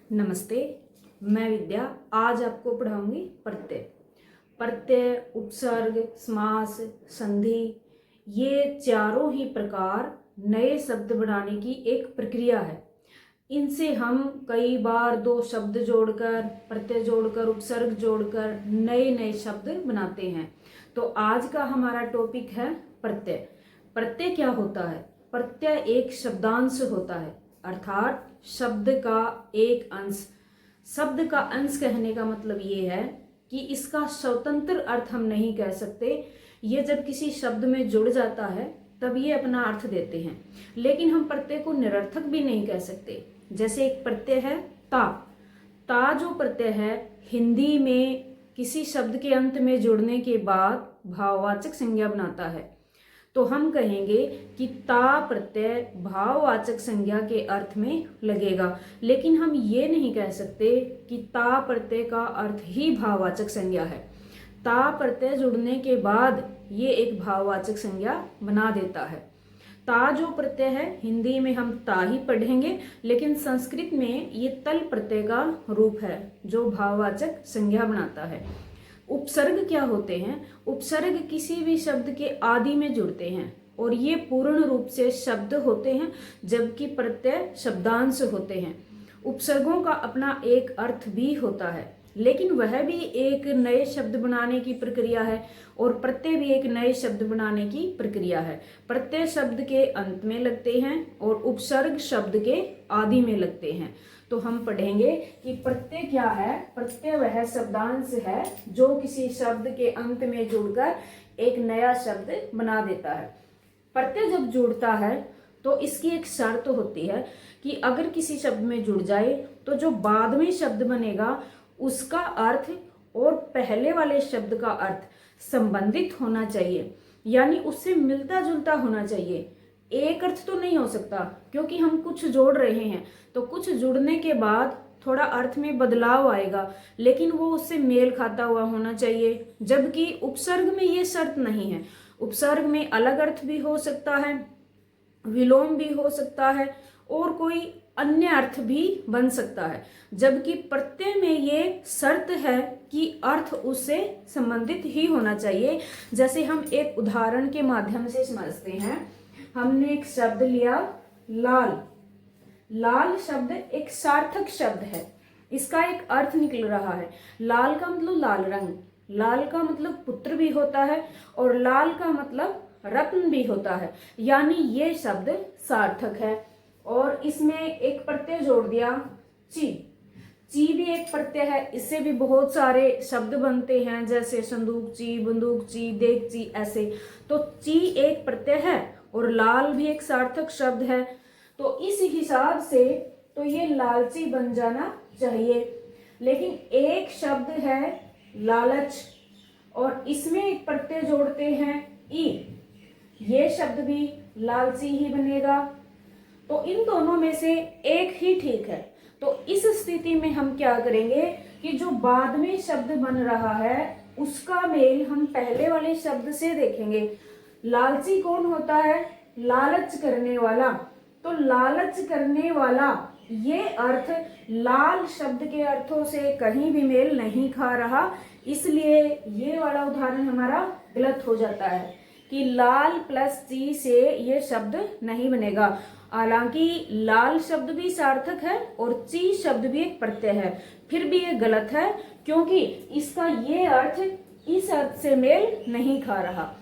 नमस्ते, मैं विद्या। आज आपको पढ़ाऊंगी प्रत्यय। प्रत्यय, उपसर्ग, समास, संधि, ये चारों ही प्रकार नए शब्द बनाने की एक प्रक्रिया है। इनसे हम कई बार दो शब्द जोड़कर, प्रत्यय जोड़कर, उपसर्ग जोड़कर नए नए शब्द बनाते हैं। तो आज का हमारा टॉपिक है प्रत्यय। प्रत्यय क्या होता है? प्रत्यय एक शब्दांश होता है, अर्थात शब्द का एक अंश। शब्द का अंश कहने का मतलब ये है कि इसका स्वतंत्र अर्थ हम नहीं कह सकते। ये जब किसी शब्द में जुड़ जाता है तब ये अपना अर्थ देते हैं, लेकिन हम प्रत्यय को निरर्थक भी नहीं कह सकते। जैसे एक प्रत्यय है ता। ता जो प्रत्यय है, हिंदी में किसी शब्द के अंत में जुड़ने के बाद भाववाचक संज्ञा बनाता है। तो हम कहेंगे कि ता प्रत्यय भाववाचक संज्ञा के अर्थ में लगेगा, लेकिन हम ये नहीं कह सकते कि ता प्रत्यय का अर्थ ही भाववाचक संज्ञा है। ता प्रत्यय जुड़ने के बाद ये एक भाववाचक संज्ञा बना देता है। ता जो प्रत्यय है, हिंदी में हम ता ही पढ़ेंगे, लेकिन संस्कृत में ये तल प्रत्यय का रूप है जो भाववाचक संज्ञा बनाता है। उपसर्ग क्या होते हैं? उपसर्ग किसी भी शब्द के आदि में जुड़ते हैं और ये पूर्ण रूप से शब्द होते हैं, जबकि प्रत्यय शब्दांश होते हैं। उपसर्गों का अपना एक अर्थ भी होता है, लेकिन वह भी एक नए शब्द बनाने की प्रक्रिया है और प्रत्यय भी एक नए शब्द बनाने की प्रक्रिया है। प्रत्यय शब्द के अंत में लगते हैं और उपसर्ग शब्द के आदि में लगते हैं। तो हम पढ़ेंगे कि प्रत्यय क्या है। प्रत्यय वह शब्दांश है जो किसी शब्द के अंत में जुड़कर एक नया शब्द बना देता है। प्रत्यय जब जुड़ता है तो इसकी एक शर्त होती है कि अगर किसी शब्द में जुड़ जाए तो जो बाद में शब्द बनेगा उसका अर्थ और पहले वाले शब्द का अर्थ संबंधित होना चाहिए, यानी उससे मिलता जुलता होना चाहिए। एक अर्थ तो नहीं हो सकता, क्योंकि हम कुछ जोड़ रहे हैं तो कुछ जुड़ने के बाद थोड़ा अर्थ में बदलाव आएगा, लेकिन वो उससे मेल खाता हुआ होना चाहिए। जबकि उपसर्ग में ये शर्त नहीं है। उपसर्ग में अलग अर्थ भी हो सकता है, विलोम भी हो सकता है और कोई अन्य अर्थ भी बन सकता है, जबकि प्रत्यय में ये शर्त है कि अर्थ उससे संबंधित ही होना चाहिए। जैसे हम एक उदाहरण के माध्यम से समझते हैं। हमने एक शब्द लिया लाल। लाल शब्द एक सार्थक शब्द है, इसका एक अर्थ निकल रहा है। लाल का मतलब लाल रंग, लाल का मतलब पुत्र भी होता है और लाल का मतलब रत्न भी होता है, यानी ये शब्द सार्थक है। और इसमें एक प्रत्यय जोड़ दिया ची। ची भी एक प्रत्यय है, इससे भी बहुत सारे शब्द बनते हैं, जैसे संदूक ची, बंदूक ची, देख ची, ऐसे। तो ची एक प्रत्यय है और लाल भी एक सार्थक शब्द है। तो इस हिसाब से तो ये लालची बन जाना चाहिए। लेकिन एक शब्द है लालच और इसमें एक प्रत्यय जोड़ते हैं ई, ये शब्द भी लालची ही बनेगा। तो इन दोनों में से एक ही ठीक है। तो इस स्थिति में हम क्या करेंगे कि जो बाद में शब्द बन रहा है उसका मेल हम पहले वाले शब्द से देखेंगे। लालची कौन होता है? लालच करने वाला। तो लालच करने वाला ये अर्थ लाल शब्द के अर्थों से कहीं भी मेल नहीं खा रहा, इसलिए ये वाला उदाहरण हमारा गलत हो जाता है कि लाल प्लस ची से ये शब्द नहीं बनेगा। हालांकि लाल शब्द भी सार्थक है और ची शब्द भी एक प्रत्यय है, फिर भी ये गलत है क्योंकि इसका ये अर्थ इस अर्थ से मेल नहीं खा रहा।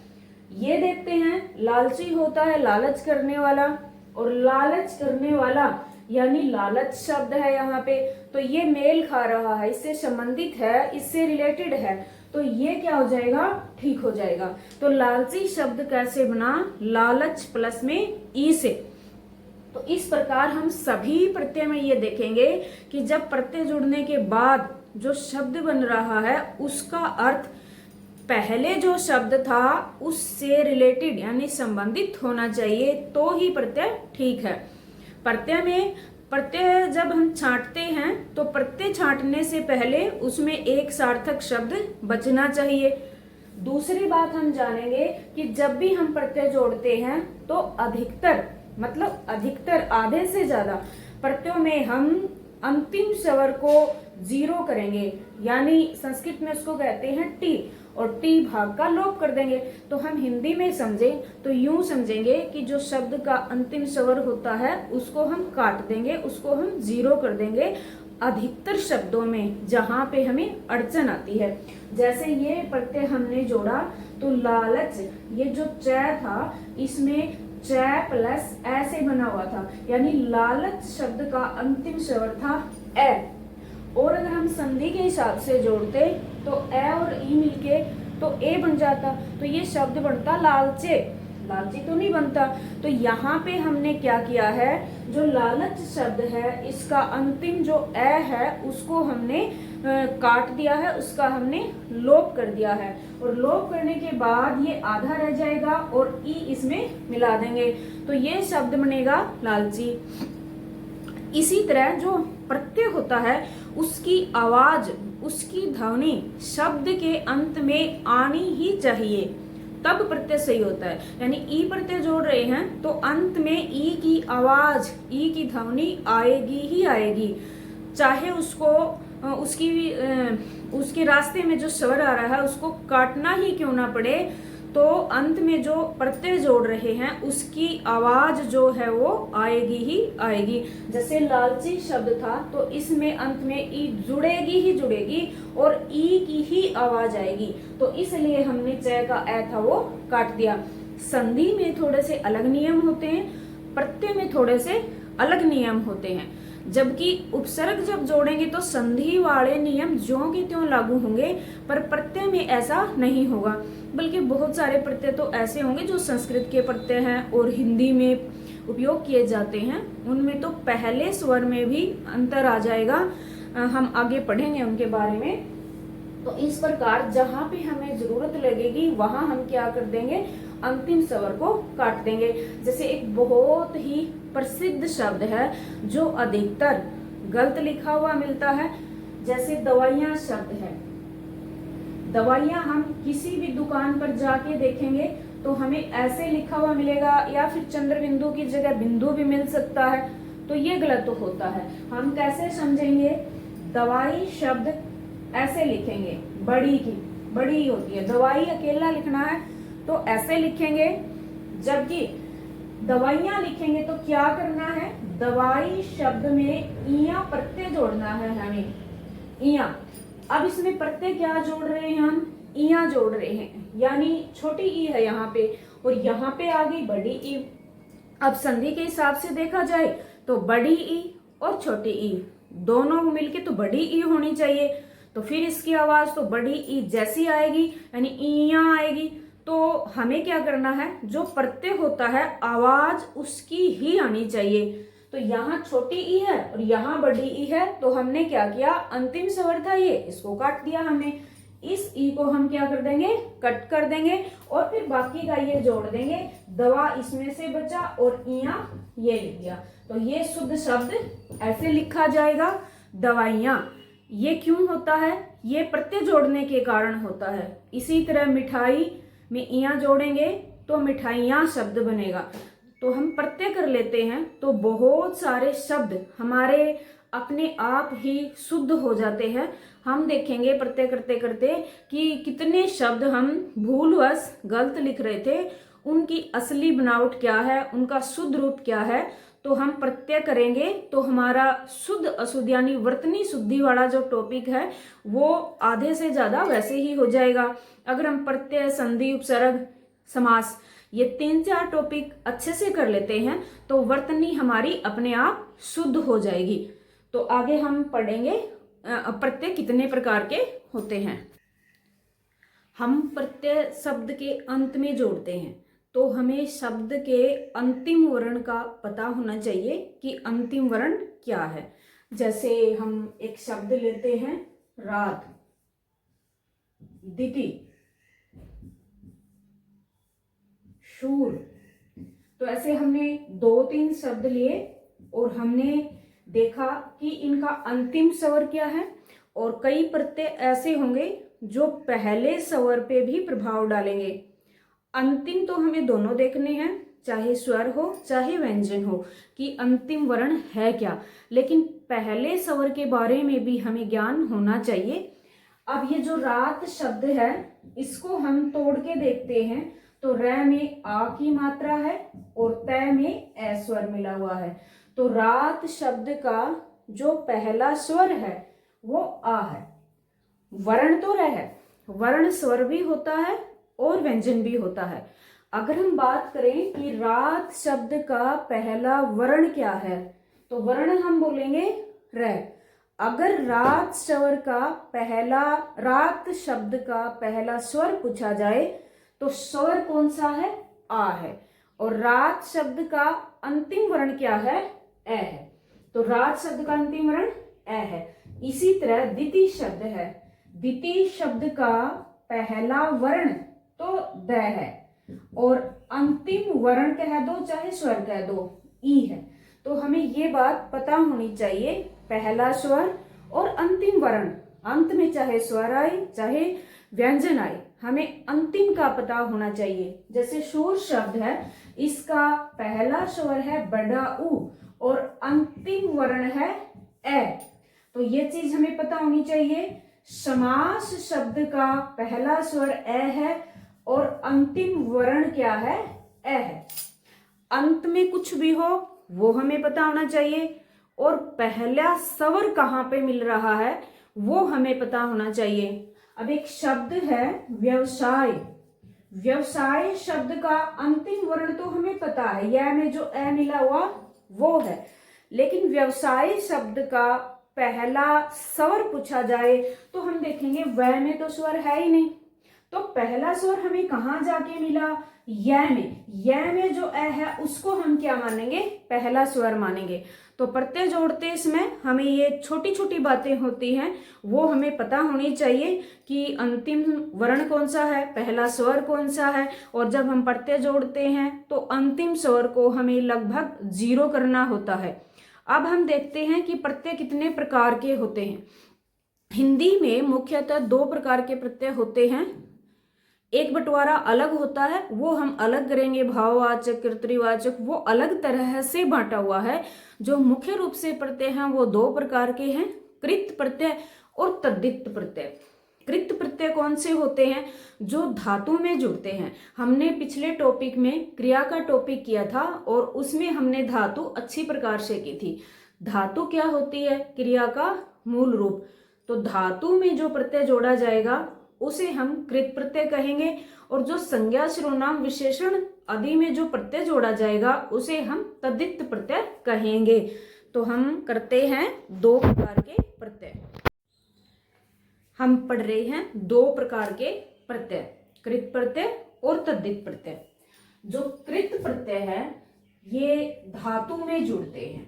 ये देखते हैं, लालची होता है लालच करने वाला, और लालच करने वाला यानी लालच शब्द है यहाँ पे, तो ये मेल खा रहा है, इससे संबंधित है, इससे रिलेटेड है, तो ये क्या हो जाएगा? ठीक हो जाएगा। तो लालची शब्द कैसे बना? लालच प्लस में ई से। तो इस प्रकार हम सभी प्रत्यय में ये देखेंगे कि जब प्रत्यय जुड़ने के बाद जो शब्द बन रहा है उसका अर्थ पहले जो शब्द था उससे रिलेटेड यानी संबंधित होना चाहिए, तो ही प्रत्यय ठीक है। प्रत्यय जब हम छांटते हैं तो प्रत्यय छांटने से पहले उसमें एक सार्थक शब्द बचना चाहिए। दूसरी बात हम जानेंगे कि जब भी हम प्रत्यय जोड़ते हैं तो अधिकतर मतलब अधिकतर आधे से ज्यादा प्रत्ययों में हम अंतिम स्वर को जीरो करेंगे, यानी संस्कृत में उसको कहते हैं टी, और टी भाग का लोप कर देंगे। तो हम हिंदी में समझें तो यूं समझेंगे कि जो शब्द का अंतिम स्वर होता है उसको हम काट देंगे, उसको हम जीरो कर देंगे अधिकतर शब्दों में जहां पे हमें अड़चन आती है। जैसे ये प्रत्यय हमने जोड़ा तो लालच, ये जो च था इसमें च प्लस ए से बना हुआ था, यानी लालच शब्द का अंतिम स्वर था ए, और अगर हम संधि के हिसाब से जोड़ते तो ए और ई मिलके तो ए बन जाता, तो ये शब्द बनता लालचे, लालची तो नहीं बनता। तो यहाँ पे हमने क्या किया है, जो लालच शब्द है इसका अंतिम जो ए है उसको हमने काट दिया है, उसका हमने लोप कर दिया है, और लोप करने के बाद ये आधा रह जाएगा और ई इसमें मिला देंगे, तो ये शब्द बनेगा लालची। इसी तरह जो प्रत्यय होता है उसकी आवाज, उसकी ध्वनि शब्द के अंत में आनी ही चाहिए, तब प्रत्यय सही होता है। यानी ई प्रत्यय जोड़ रहे हैं तो अंत में ई की आवाज, ई की ध्वनि आएगी ही आएगी, चाहे उसको उसके रास्ते में जो स्वर आ रहा है उसको काटना ही क्यों ना पड़े, तो अंत में जो प्रत्यय जोड़ रहे हैं उसकी आवाज जो है वो आएगी ही आएगी। जैसे लालची शब्द था तो इसमें अंत में ई जुड़ेगी ही जुड़ेगी और ई की ही आवाज आएगी, तो इसलिए हमने च का ए था वो काट दिया। संधि में थोड़े से अलग नियम होते हैं, प्रत्यय में थोड़े से अलग नियम होते हैं, जबकि उपसर्ग जब जोड़ेंगे तो संधि वाले नियम ज्यों के त्यों लागू होंगे, पर प्रत्यय में ऐसा नहीं होगा। बल्कि बहुत सारे प्रत्यय तो ऐसे होंगे जो संस्कृत के प्रत्यय हैं और हिंदी में उपयोग किए जाते हैं, उनमें तो पहले स्वर में भी अंतर आ जाएगा, हम आगे पढ़ेंगे उनके बारे में। तो इस प्रकार जहां पे हमें जरूरत लगेगी वहां हम क्या कर देंगे, अंतिम स्वर को काट देंगे। जैसे एक बहुत ही प्रसिद्ध शब्द है जो अधिकतर गलत लिखा हुआ मिलता है, जैसे दवाइयां शब्द है। दवाइयां हम किसी भी दुकान पर जाके देखेंगे तो हमें ऐसे लिखा हुआ मिलेगा, या फिर चंद्र बिंदु की जगह बिंदु भी मिल सकता है, तो ये गलत तो होता है। हम कैसे समझेंगे, दवाई शब्द ऐसे लिखेंगे, बड़ी की बड़ी होती है, दवाई अकेला लिखना है तो ऐसे लिखेंगे, जबकि दवाइयां लिखेंगे तो क्या करना है, दवाई शब्द में इया प्रत्यय जोड़ना है हमें, इया। अब इसमें प्रत्यय क्या जोड़ रहे हैं हम, इया जोड़ रहे हैं, यानी छोटी ई है यहाँ पे और यहाँ पे आ गई बड़ी ई। अब संधि के हिसाब से देखा जाए तो बड़ी ई और छोटी ई दोनों मिलके तो बड़ी ई होनी चाहिए, तो फिर इसकी आवाज तो बड़ी ई जैसी आएगी, यानी इया आएगी। तो हमें क्या करना है, जो प्रत्यय होता है आवाज उसकी ही आनी चाहिए। तो यहाँ छोटी ई है और यहाँ बड़ी ई है, तो हमने क्या किया, अंतिम स्वर था ये, इसको काट दिया हमने, इस ई को हम क्या कर देंगे, कट कर देंगे, और फिर बाकी का ये जोड़ देंगे, दवा इसमें से बचा और इया ये लिख दिया, तो ये शुद्ध शब्द ऐसे लिखा जाएगा, दवाइयां। ये क्यों होता है, ये प्रत्यय जोड़ने के कारण होता है। इसी तरह मिठाई में इया जोड़ेंगे तो मिठाइयां शब्द बनेगा। तो हम प्रत्यय कर लेते हैं तो बहुत सारे शब्द हमारे अपने आप ही शुद्ध हो जाते हैं। हम देखेंगे प्रत्यय करते करते कि कितने शब्द हम भूलवश गलत लिख रहे थे, उनकी असली बनावट क्या है, उनका शुद्ध रूप क्या है। तो हम प्रत्यय करेंगे तो हमारा शुद्ध अशुद्ध यानी वर्तनी शुद्धि वाला जो टॉपिक है वो आधे से ज्यादा वैसे ही हो जाएगा। अगर हम प्रत्यय, संधि, उपसर्ग, समास ये 3-4 टॉपिक अच्छे से कर लेते हैं तो वर्तनी हमारी अपने आप शुद्ध हो जाएगी। तो आगे हम पढ़ेंगे प्रत्यय कितने प्रकार के होते हैं। हम प्रत्यय शब्द के अंत में जोड़ते हैं तो हमें शब्द के अंतिम वर्ण का पता होना चाहिए कि अंतिम वर्ण क्या है। जैसे हम एक शब्द लेते हैं रात, दिति, शूर, तो ऐसे हमने 2-3 शब्द लिए और हमने देखा कि इनका अंतिम स्वर क्या है। और कई प्रत्यय ऐसे होंगे जो पहले स्वर पे भी प्रभाव डालेंगे। अंतिम तो हमें दोनों देखने हैं, चाहे स्वर हो चाहे व्यंजन हो कि अंतिम वर्ण है क्या, लेकिन पहले स्वर के बारे में भी हमें ज्ञान होना चाहिए। अब ये जो रात शब्द है इसको हम तोड़ के देखते हैं तो र में आ की मात्रा है और तय में ए स्वर मिला हुआ है। तो रात शब्द का जो पहला स्वर है वो आ है। वर्ण तो र है, वर्ण स्वर भी होता है और व्यंजन भी होता है। अगर हम बात करें कि रात शब्द का पहला वर्ण क्या है तो वर्ण हम बोलेंगे र। अगर रात स्वर का पहला रात शब्द का पहला स्वर पूछा जाए तो स्वर कौन सा है, आ है, और रात शब्द का अंतिम वर्ण क्या है, ए है। तो रात शब्द का अंतिम वर्ण ए है। इसी तरह द्वितीय शब्द है, द्वितीय शब्द का पहला वर्ण तो द है और अंतिम वर्ण कह दो चाहे स्वर कह दो ई है। तो हमें ये बात पता होनी चाहिए, पहला स्वर और अंतिम वर्ण, अंत में चाहे स्वर आए चाहे व्यंजन आए, हमें अंतिम का पता होना चाहिए। जैसे शोर शब्द है, इसका पहला स्वर है बड़ा ऊ और अंतिम वर्ण है ए, तो ये चीज हमें पता होनी चाहिए। समास शब्द का पहला स्वर ए है और अंतिम वर्ण क्या है, ए है। अंत में कुछ भी हो वो हमें पता होना चाहिए और पहला स्वर कहाँ पे मिल रहा है वो हमें पता होना चाहिए। अब एक शब्द है व्यवसाय, व्यवसाय शब्द का अंतिम वर्ण तो हमें पता है, यह में जो ए मिला हुआ वो है, लेकिन व्यवसाय शब्द का पहला स्वर पूछा जाए तो हम देखेंगे वह में तो स्वर है ही नहीं, तो पहला स्वर हमें कहाँ जाके मिला, यह में। यह में जो ए है उसको हम क्या मानेंगे, पहला स्वर मानेंगे। तो प्रत्यय जोड़ते इसमें हमें ये छोटी छोटी बातें होती हैं वो हमें पता होनी चाहिए कि अंतिम वर्ण कौन सा है, पहला स्वर कौन सा है, और जब हम प्रत्यय जोड़ते हैं तो अंतिम स्वर को हमें लगभग 0 करना होता है। अब हम देखते हैं कि प्रत्यय कितने प्रकार के होते हैं। हिंदी में मुख्यतः 2 प्रकार के प्रत्यय होते हैं। एक बंटवारा अलग होता है, वो हम अलग करेंगे, भाववाचक कर्तृवाचक, वो अलग तरह से बांटा हुआ है। जो मुख्य रूप से प्रत्यय हैं वो 2 प्रकार के हैं, कृत प्रत्यय और तद्धित प्रत्यय। कृत प्रत्यय कौन से होते हैं, जो धातु में जुड़ते हैं। हमने पिछले टॉपिक में क्रिया का टॉपिक किया था और उसमें हमने धातु अच्छी प्रकार से की थी। धातु क्या होती है, क्रिया का मूल रूप। तो धातु में जो प्रत्यय जोड़ा जाएगा उसे हम कृत प्रत्यय कहेंगे, और जो संज्ञा सर्वनाम विशेषण आदि में जो प्रत्यय जोड़ा जाएगा उसे हम तद्धित प्रत्यय कहेंगे। तो हम करते हैं 2 प्रकार के प्रत्यय। हम पढ़ रहे हैं 2 प्रकार के प्रत्यय, कृत प्रत्यय और तद्धित प्रत्यय। जो कृत प्रत्यय है ये धातु में जुड़ते हैं,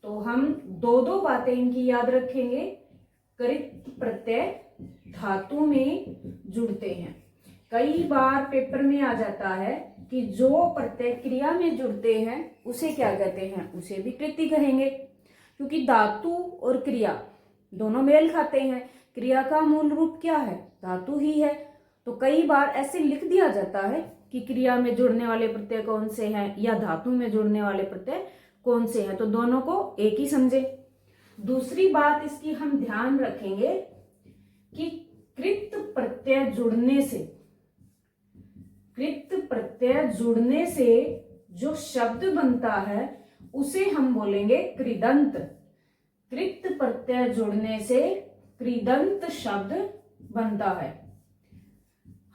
तो हम 2 बातें इनकी याद रखेंगे। कृत प्रत्यय धातु में जुड़ते हैं। कई बार पेपर में आ जाता है कि जो प्रत्यय क्रिया में जुड़ते हैं उसे क्या कहते हैं, उसे भी कृति कहेंगे, क्योंकि धातु और क्रिया दोनों मेल खाते हैं। क्रिया का मूल रूप क्या है, धातु ही है। तो कई बार ऐसे लिख दिया जाता है कि क्रिया में जुड़ने वाले प्रत्यय कौन से हैं या धातु में जुड़ने वाले प्रत्यय कौन से हैं, तो दोनों को एक ही समझे। दूसरी बात इसकी हम ध्यान रखेंगे कि कृत प्रत्यय जुड़ने से जो शब्द बनता है उसे हम बोलेंगे कृदंत। कृत प्रत्यय जुड़ने से कृदंत शब्द बनता है।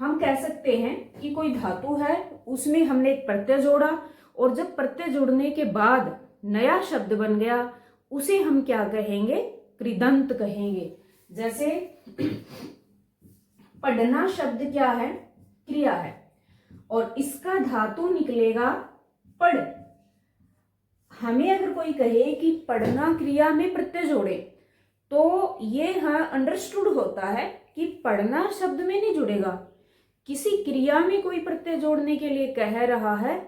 हम कह सकते हैं कि कोई धातु है, उसमें हमने एक प्रत्यय जोड़ा और जब प्रत्यय जुड़ने के बाद नया शब्द बन गया उसे हम क्या कहेंगे, कृदंत कहेंगे। जैसे पढ़ना शब्द क्या है, क्रिया है, और इसका धातु निकलेगा पढ़। हमें अगर कोई कहे कि पढ़ना क्रिया में प्रत्यय जोड़े तो ये अंडरस्टूड होता है कि पढ़ना शब्द में नहीं जुड़ेगा। किसी क्रिया में कोई प्रत्यय जोड़ने के लिए कह रहा है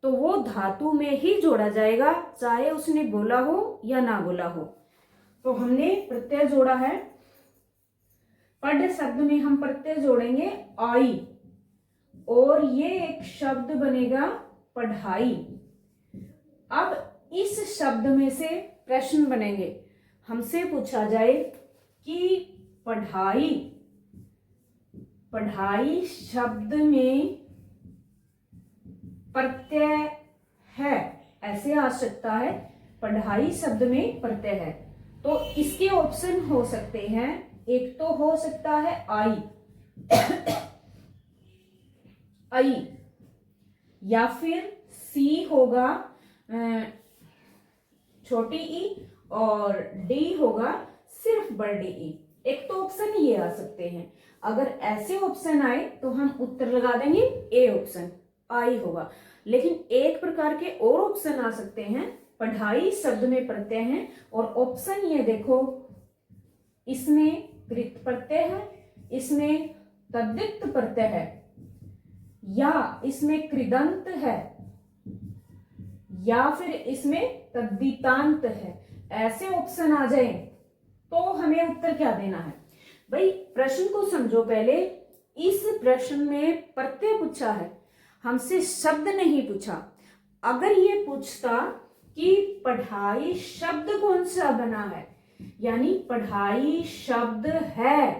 तो वो धातु में ही जोड़ा जाएगा, चाहे उसने बोला हो या ना बोला हो। तो हमने प्रत्यय जोड़ा है, पढ़ शब्द में हम प्रत्यय जोड़ेंगे आई, और ये एक शब्द बनेगा पढ़ाई। अब इस शब्द में से प्रश्न बनेंगे, हमसे पूछा जाए कि पढ़ाई, पढ़ाई शब्द में प्रत्यय है, ऐसे आ सकता है, पढ़ाई शब्द में प्रत्यय है। तो इसके ऑप्शन हो सकते हैं, एक तो हो सकता है आई, आई, या फिर सी होगा छोटी ई, और डी होगा सिर्फ बड़ी ई। एक तो ऑप्शन ये आ सकते हैं। अगर ऐसे ऑप्शन आए तो हम उत्तर लगा देंगे ए ऑप्शन, आई होगा। लेकिन एक प्रकार के और ऑप्शन आ सकते हैं, पढ़ाई शब्द में प्रत्यय है और ऑप्शन ये देखो, इसमें कृत प्रत्यय है, इसमें तद्धित प्रत्यय है, या इसमें कृदंत है, या फिर इसमें तद्धितांत है। ऐसे ऑप्शन आ जाए तो हमें उत्तर क्या देना है भाई? प्रश्न को समझो पहले। इस प्रश्न में प्रत्यय पूछा है, हमसे शब्द नहीं पूछा। अगर ये पूछता कि पढ़ाई शब्द कौन सा बना है, यानी पढ़ाई शब्द है,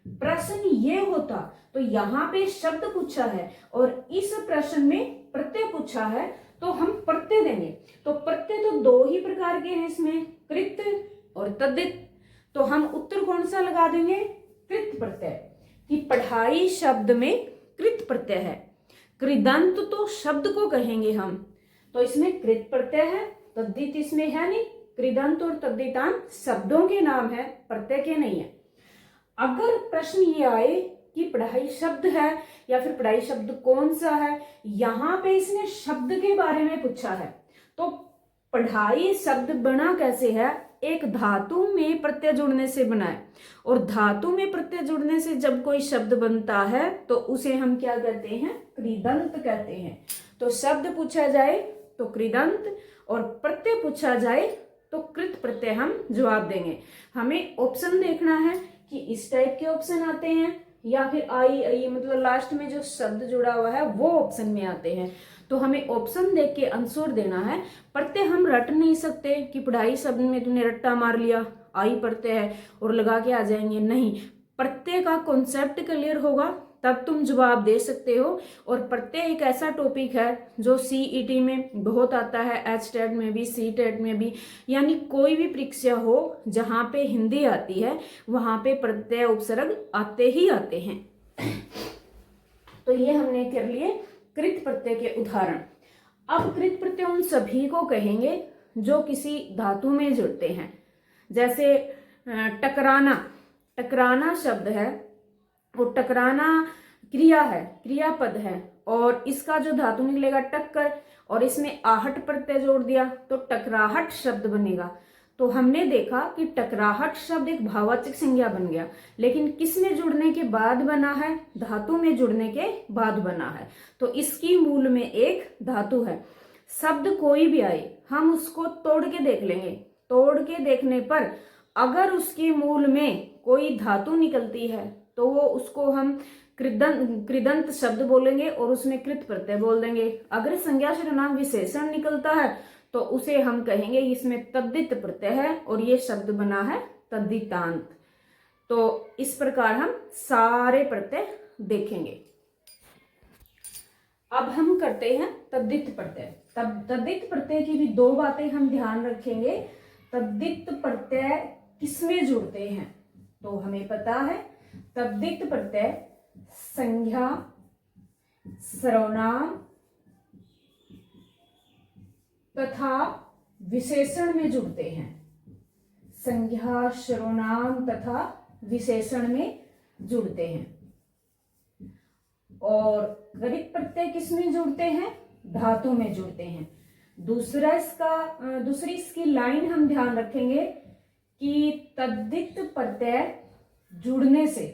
प्रश्न ये होता, तो यहाँ पे शब्द पूछा है और इस प्रश्न में प्रत्यय पूछा है, तो हम प्रत्यय देंगे। तो प्रत्यय तो दो ही प्रकार के हैं इसमें, कृत और तद्धित। तो हम उत्तर कौन सा लगा देंगे? कृत प्रत्यय, कि पढ़ाई शब्द में कृत प्रत्यय है। कृदंत तो शब्द को कहेंगे हम, तो इसमें कृत प्रत्यय है, तद्धित इसमें है नहीं। कृदंत और तद्धितांत शब्दों के नाम है, प्रत्यय के नहीं है। अगर प्रश्न ये आए कि पढ़ाई शब्द है या फिर पढ़ाई शब्द कौन सा है, यहां पे इसने शब्द के बारे में पूछा है, तो पढ़ाई शब्द बना कैसे है? एक धातु में प्रत्यय जुड़ने से बना है, और धातु में प्रत्यय जुड़ने से जब कोई शब्द बनता है तो उसे हम क्या कहते हैं? कृदंत कहते हैं। तो शब्द पूछा जाए तो कृदंत, और प्रत्यय पूछा जाए तो कृत प्रत्यय हम जवाब देंगे। हमें ऑप्शन देखना है कि इस टाइप के ऑप्शन आते हैं या फिर आई मतलब लास्ट में जो शब्द जुड़ा हुआ है वो ऑप्शन में आते हैं। तो हमें ऑप्शन देख के आंसर देना है। प्रत्यय हम रट नहीं सकते कि पढ़ाई शब्द में तुमने रट्टा मार लिया, आई प्रत्यय है और लगा के आ जाएंगे, नहीं। प्रत्यय का कॉन्सेप्ट क्लियर होगा तब तुम जवाब दे सकते हो। और प्रत्यय एक ऐसा टॉपिक है जो सीईटी में बहुत आता है, एचटेट में भी, सीटेट में भी, यानी कोई भी परीक्षा हो जहां पे हिंदी आती है वहां पे प्रत्यय उपसर्ग आते ही आते हैं। तो ये हमने कर लिए कृत प्रत्यय के उदाहरण। अब कृत प्रत्यय उन सभी को कहेंगे जो किसी धातु में जुड़ते हैं। जैसे टकराना, टकराना शब्द है और टकराना क्रिया है, क्रियापद है, और इसका जो धातु निकलेगा टक्कर, और इसमें आहट प्रत्यय जोड़ दिया तो टकराहट शब्द बनेगा। तो हमने देखा कि टकराहट शब्द एक भाववाचक संज्ञा बन गया, लेकिन किस में जुड़ने के बाद बना है? धातु में जुड़ने के बाद बना है। तो इसकी मूल में एक धातु है। शब्द कोई भी आए हम उसको तोड़ के देख लेंगे, तोड़ के देखने पर अगर उसके मूल में कोई धातु निकलती है तो वो उसको हम कृदंत शब्द बोलेंगे और उसमें कृत प्रत्यय बोल देंगे। अगर संज्ञा सर्वनाम विशेषण निकलता है तो उसे हम कहेंगे इसमें तद्धित प्रत्यय है और ये शब्द बना है तद्धितांत। तो इस प्रकार हम सारे प्रत्यय देखेंगे। अब हम करते हैं तद्धित प्रत्यय। तब तद्धित प्रत्यय की भी दो बातें हम ध्यान रखेंगे। तद्धित प्रत्यय किसमें जुड़ते हैं? तो हमें पता है तद्धित प्रत्यय संज्ञा सर्वनाम तथा विशेषण में जुड़ते हैं। संज्ञा सर्वनाम तथा विशेषण में जुड़ते हैं। और कृत प्रत्यय किसमें जुड़ते हैं? धातु में जुड़ते हैं। दूसरी इसकी लाइन हम ध्यान रखेंगे कि तद्धित प्रत्यय जुड़ने से,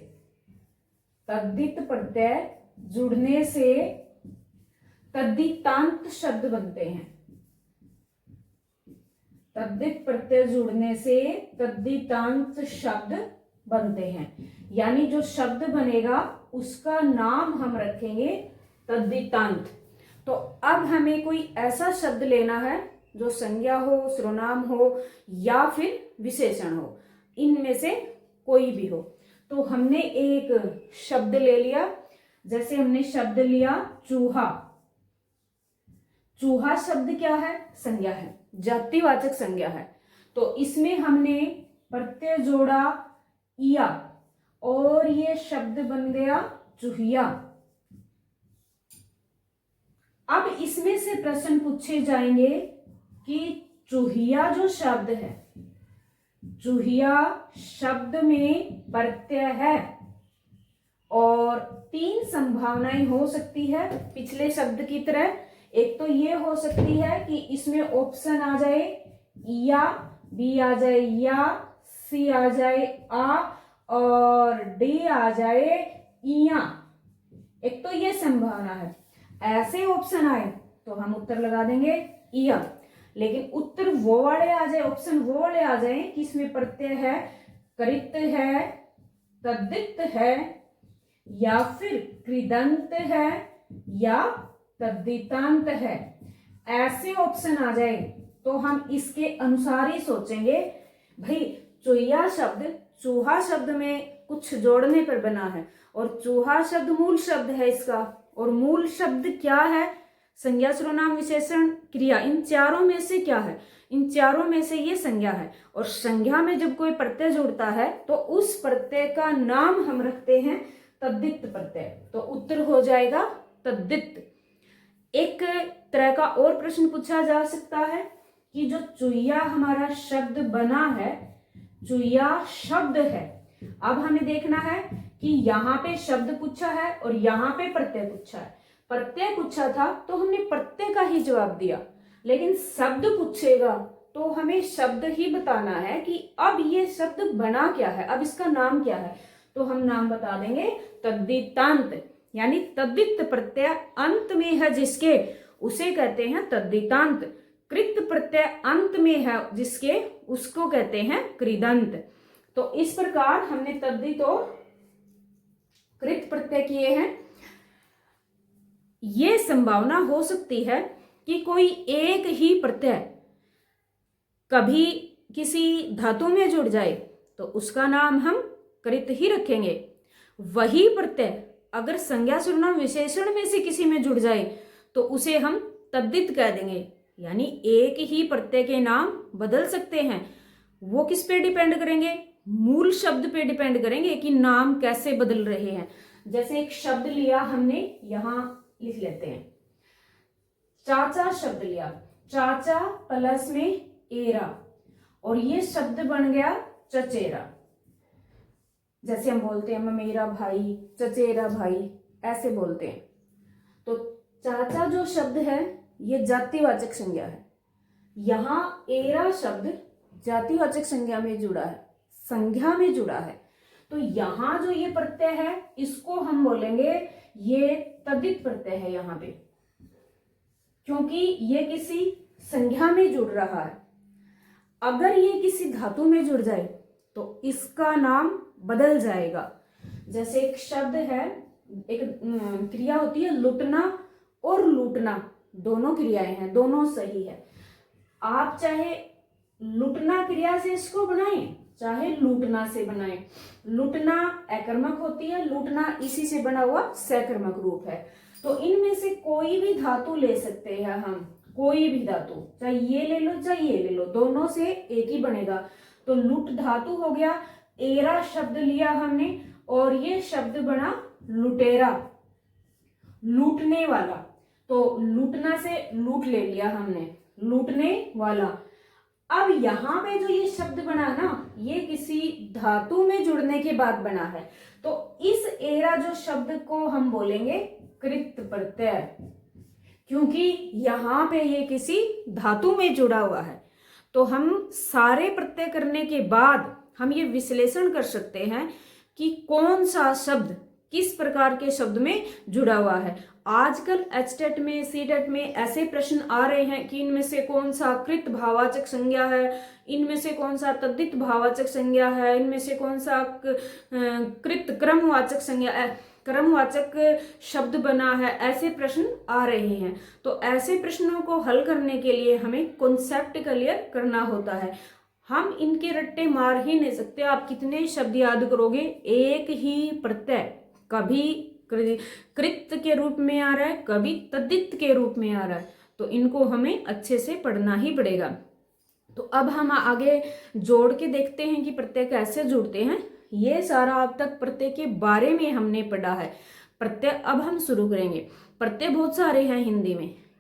तद्धित प्रत्यय जुड़ने से तद्धितांत शब्द बनते हैं। तद्धित प्रत्यय जुड़ने से तद्धितांत शब्द बनते हैं, यानी जो शब्द बनेगा उसका नाम हम रखेंगे तद्धितांत। तो अब हमें कोई ऐसा शब्द लेना है जो संज्ञा हो, सर्वनाम हो या फिर विशेषण हो, इनमें से कोई भी हो। तो हमने एक शब्द ले लिया, जैसे हमने शब्द लिया चूहा। चूहा शब्द क्या है? संज्ञा है, जातिवाचक संज्ञा है। तो इसमें हमने प्रत्यय जोड़ा इया और ये शब्द बन गया चूहिया। अब इसमें से प्रश्न पूछे जाएंगे कि चूहिया जो शब्द है, चूहिया शब्द में प्रत्यय है और 3 संभावनाएं हो सकती है पिछले शब्द की तरह। एक तो ये हो सकती है कि इसमें ऑप्शन आ जाए या, बी आ जाए या, सी आ जाए आ और डी आ जाए इया। एक तो ये संभावना है। ऐसे ऑप्शन आए तो हम उत्तर लगा देंगे इया। लेकिन उत्तर वो वाले आ जाए, ऑप्शन वो वाले आ जाए कि इसमें प्रत्यय है, कृत है, तद्धित है या फिर कृदंत है या तद्धितांत है। ऐसे ऑप्शन आ जाए तो हम इसके अनुसार ही सोचेंगे। भाई चूहिया शब्द चूहा शब्द में कुछ जोड़ने पर बना है और चूहा शब्द मूल शब्द है इसका, और मूल शब्द क्या है? संज्ञा, सर्वनाम, विशेषण, क्रिया। इन चारों में से क्या है? इन चारों में से ये संज्ञा है। और संज्ञा में जब कोई प्रत्यय जुड़ता है तो उस प्रत्यय का नाम हम रखते हैं तद्धित प्रत्यय। तो उत्तर हो जाएगा तद्धित। एक तरह का और प्रश्न पूछा जा सकता है कि जो चूहिया हमारा शब्द बना है, चूहिया शब्द है, अब हमें देखना है कि यहाँ पे शब्द पूछा है और यहाँ पे प्रत्यय पूछा है। प्रत्यय पूछा था तो हमने प्रत्यय का ही जवाब दिया, लेकिन शब्द पूछेगा तो हमें शब्द ही बताना है कि अब ये शब्द बना क्या है, अब इसका नाम क्या है। तो हम नाम बता देंगे तद्धितांत, यानी तद्धित प्रत्यय अंत में है जिसके, उसे कहते हैं तद्धितांत। कृत प्रत्यय अंत में है जिसके, उसको कहते हैं कृदंत। तो इस प्रकार हमने तद्धित और कृत प्रत्यय किए हैं। ये संभावना हो सकती है कि कोई एक ही प्रत्यय कभी किसी धातु में जुड़ जाए तो उसका नाम हम कृत ही रखेंगे। वही प्रत्यय अगर संज्ञा, सर्वनाम, विशेषण में से किसी में जुड़ जाए तो उसे हम तद्धित कह देंगे। यानी एक ही प्रत्यय के नाम बदल सकते हैं। वो किस पे डिपेंड करेंगे? मूल शब्द पे डिपेंड करेंगे कि नाम कैसे बदल रहे हैं। जैसे एक शब्द लिया हमने, यहां लिख लेते हैं, चाचा शब्द लिया, चाचा प्लस में एरा, और ये शब्द बन गया चचेरा। जैसे हम बोलते हैं मेरा भाई, चचेरा भाई, ऐसे बोलते हैं। तो चाचा जो शब्द है ये जातिवाचक संज्ञा है। यहां एरा शब्द जातिवाचक संज्ञा में जुड़ा है, संज्ञा में जुड़ा है। तो यहां जो ये प्रत्यय है इसको हम बोलेंगे ये तद्धित प्रत्यय है यहां पे, क्योंकि ये किसी संज्ञा में जुड़ रहा है। अगर ये किसी धातु में जुड़ जाए तो इसका नाम बदल जाएगा। जैसे एक शब्द है, एक क्रिया होती है लुटना और लूटना, दोनों क्रियाएं हैं, दोनों सही है। आप चाहे लुटना क्रिया से इसको बनाएं, चाहे लूटना से बनाएं। लुटना अकर्मक होती है, लूटना इसी से बना हुआ सकर्मक रूप है। तो इनमें से कोई भी धातु ले सकते हैं हम, कोई भी धातु, चाहे ये ले लो चाहे ये ले लो, दोनों से एक ही बनेगा। तो लुट धातु हो गया, एरा शब्द लिया हमने और ये शब्द बना लुटेरा, लूटने वाला। तो लूटना से लूट ले लिया हमने, लूटने वाला। अब यहां पे जो ये शब्द बना ना, ये किसी धातु में जुड़ने के बाद बना है। तो इस एरा जो शब्द को हम बोलेंगे कृत प्रत्यय, क्योंकि यहां पे ये किसी धातु में जुड़ा हुआ है। तो हम सारे प्रत्यय करने के बाद हम ये विश्लेषण कर सकते हैं कि कौन सा शब्द किस प्रकार के शब्द में जुड़ा हुआ है। आजकल एचटेट में, सीटेट में ऐसे प्रश्न आ रहे हैं कि इनमें से कौन सा कृत भाववाचक संज्ञा है, इनमें से कौन सा तद्धित भाववाचक संज्ञा है, इनमें से कौन सा कृत क्रमवाचक संज्ञा, क्रमवाचक शब्द बना है, ऐसे प्रश्न आ रहे हैं। तो ऐसे प्रश्नों को हल करने के लिए हमें कॉन्सेप्ट क्लियर करना होता है। हम इनके रट्टे मार ही नहीं सकते। आप कितने शब्द याद करोगे, एक ही प्रत्यय कभी कृत के रूप में आ रहा है, कभी तद्धित के रूप में आ रहा है, तो इनको हमें अच्छे से पढ़ना ही पड़ेगा। तो अब हम आगे जोड़ के देखते हैं कि प्रत्यय कैसे जुड़ते हैं। ये सारा अब तक प्रत्यय के बारे में हमने पढ़ा है। प्रत्यय अब हम शुरू करेंगे। प्रत्यय बहुत सारे हैं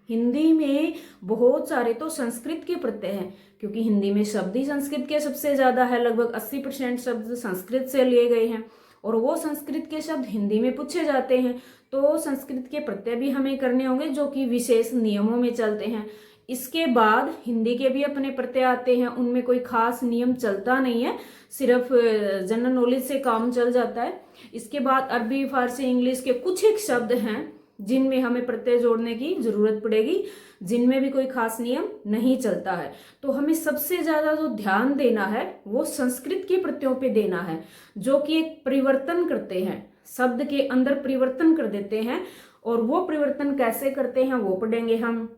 हिंदी में बहुत सारे तो संस्कृत के प्रत्यय हैं, क्योंकि हिंदी में शब्द ही संस्कृत के सबसे ज्यादा है। लगभग 80% शब्द संस्कृत से लिए गए हैं और वो संस्कृत के शब्द हिंदी में पूछे जाते हैं। तो संस्कृत के प्रत्यय भी हमें करने होंगे जो कि विशेष नियमों में चलते हैं। इसके बाद हिंदी के भी अपने प्रत्यय आते हैं, उनमें कोई खास नियम चलता नहीं है, सिर्फ जनरल नॉलेज से काम चल जाता है। इसके बाद अरबी, फारसी, इंग्लिश के कुछ एक शब्द हैं जिनमें हमें प्रत्यय जोड़ने की जरूरत पड़ेगी, जिनमें भी कोई खास नियम नहीं चलता है। तो हमें सबसे ज्यादा जो ध्यान देना है वो संस्कृत के प्रत्ययों पे देना है, जो कि एक परिवर्तन करते हैं, शब्द के अंदर परिवर्तन कर देते हैं। और वो परिवर्तन कैसे करते हैं वो पढ़ेंगे हम।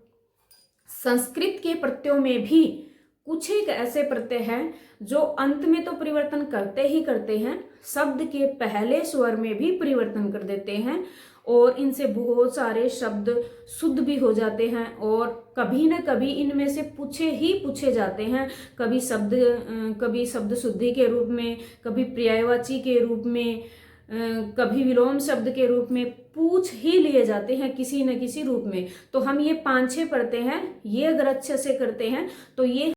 संस्कृत के प्रत्ययों में भी कुछ एक ऐसे प्रत्यय हैं जो अंत में तो परिवर्तन करते ही करते हैं, शब्द के पहले स्वर में भी परिवर्तन कर देते हैं, और इनसे बहुत सारे शब्द शुद्ध भी हो जाते हैं और कभी न कभी इनमें से पूछे जाते हैं। कभी शब्द शुद्धि के रूप में, कभी पर्यायवाची के रूप में, कभी विलोम शब्द के रूप में पूछ ही लिए जाते हैं किसी न किसी रूप में। तो हम ये 5-6 पढ़ते हैं, ये अगर अच्छे से करते हैं तो ये